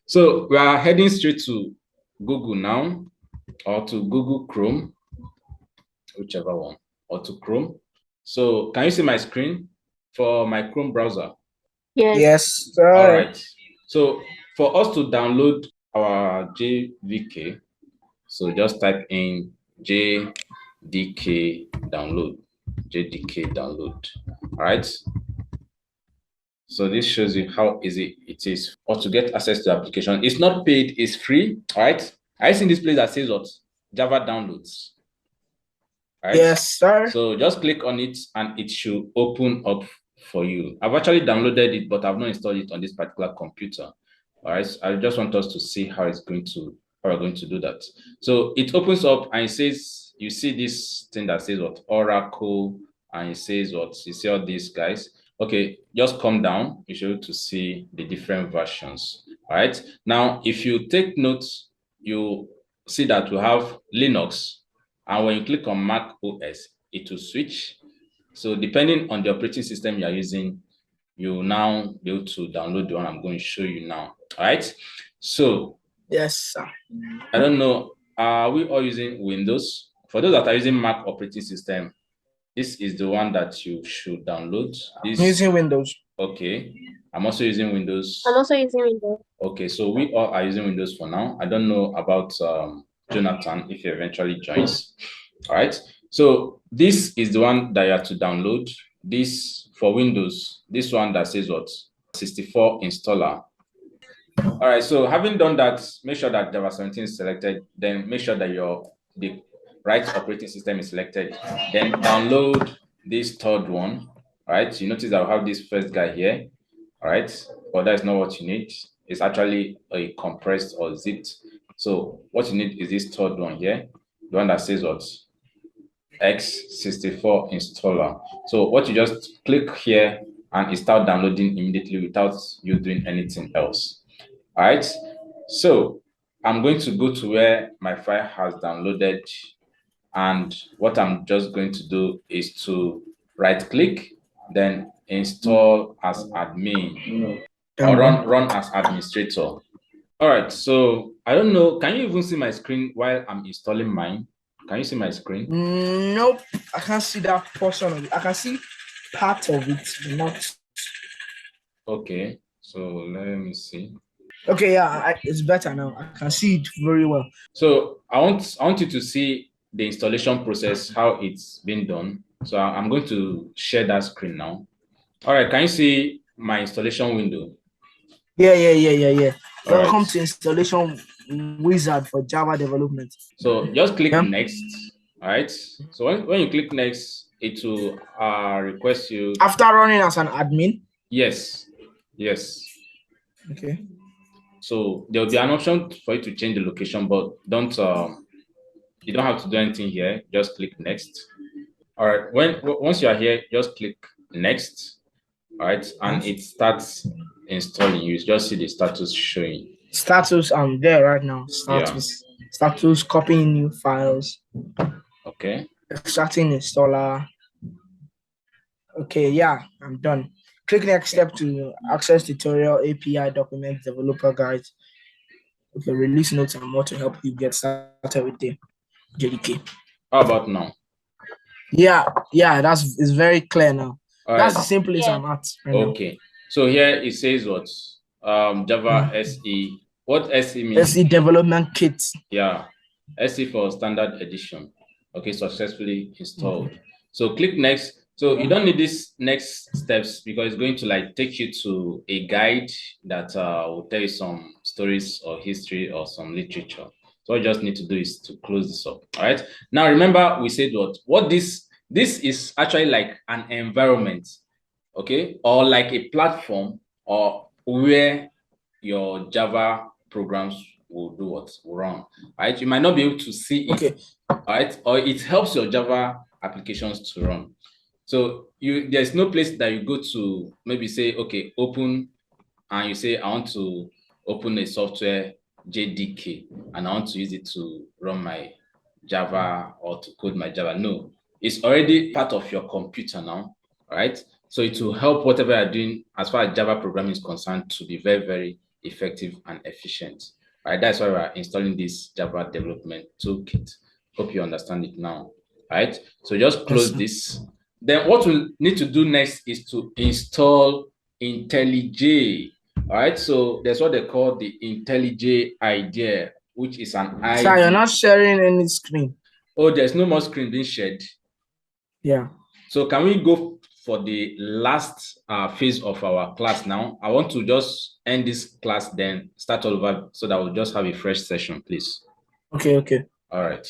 So we are heading straight to Google now, or to Google Chrome, whichever one, or to Chrome. So can you see my screen for my Chrome browser? Yes. All right. So for us to download our JDK, so just type in JDK download, JDK download. All right. So this shows you how easy it is or to get access to the application. It's not paid, it's free. All right. I see this place that says what? Java downloads. All right. Yes, sir. So just click on it and it should open up for you. I've actually downloaded it, but I've not installed it on this particular computer. All right. So I just want us to see how we're going to do that. So it opens up and it says, you see this thing that says what? Oracle, and it says what? You see all these guys. Okay, just come down. You should be able to see the different versions. All right. Now, if you take notes, you see that we have Linux. And when you click on Mac OS, it will switch. So depending on the operating system you are using, you will now be able to download the one I'm going to show you now. All right. So yes, sir. I don't know. Are we all using Windows? For those that are using Mac operating system, this is the one that you should download. I'm using Windows. Okay. I'm also using Windows. I'm also using Windows. Okay, so we all are using Windows for now. I don't know about Jonathan if he eventually joins. All right. So this is the one that you have to download. This for Windows, this one that says what? 64 installer. All right. So having done that, make sure that Java 17 is selected. Then make sure that the right operating system is selected. Then download this third one. All right. You notice I'll have this first guy here. All right. But that's not what you need. It's actually a compressed or zipped. So what you need is this third one here, the one that says what? X64 installer. So what you just click here and it start downloading immediately without you doing anything else. All right. So I'm going to go to where my file has downloaded, and what I'm just going to do is to right click, then install as admin, or run as administrator. All right. So I don't know. Can you even see my screen while I'm installing mine? Can you see my screen? Nope, I can't see that portion of it. I can see part of it, not. Okay, so let me see. Okay, yeah, it's better now. I can see it very well. So I want you to see the installation process, how it's been done. So I'm going to share that screen now. All right, can you see my installation window? Yeah. All Welcome right. to installation wizard for Java development. So just click next. All right. So when you click next, it will request you after running as an admin. Yes. Okay. So there will be an option for you to change the location, but you don't have to do anything here. Just click next. All right. Once you are here, just click next. All right, and it starts installing. You just see the status showing. Status, I'm there right now. Status, copying new files. Okay. Extracting installer. Okay, yeah, I'm done. Click next step to access tutorial, API, document, developer guides. Okay, release notes and more to help you get started with the JDK. How about now? Yeah, it's very clear now. That's the same place I'm at. Okay. So here it says what? Java SE. What SE means? SE development kit. Yeah. SE for standard edition. Okay, successfully installed. So click next. So you don't need these next steps because it's going to like take you to a guide that will tell you some stories or history or some literature. So all you just need to do is to close this up. All right. Now remember we said what this is actually like an environment, okay, or like a platform or where your Java programs will do what? Will run. Right? You might not be able to see it. Right? Or it helps your Java applications to run. So there's no place that you go to maybe say, okay, open, and you say, I want to open a software JDK and I want to use it to run my Java or to code my Java. No, it's already part of your computer now, right? So it will help whatever you're doing as far as Java programming is concerned to be very, very effective, and efficient. Right? That's why we're installing this Java development toolkit. Hope you understand it now. Right? So just close this. Then what we need to do next is to install IntelliJ. All right, so that's what they call the IntelliJ IDEA, which is an IDE. Sir, you're not sharing any screen. Oh, there's no more screen being shared. Yeah. So can we go for the last phase of our class now? I want to just end this class, then start all over so that we'll just have a fresh session, please. Okay. All right.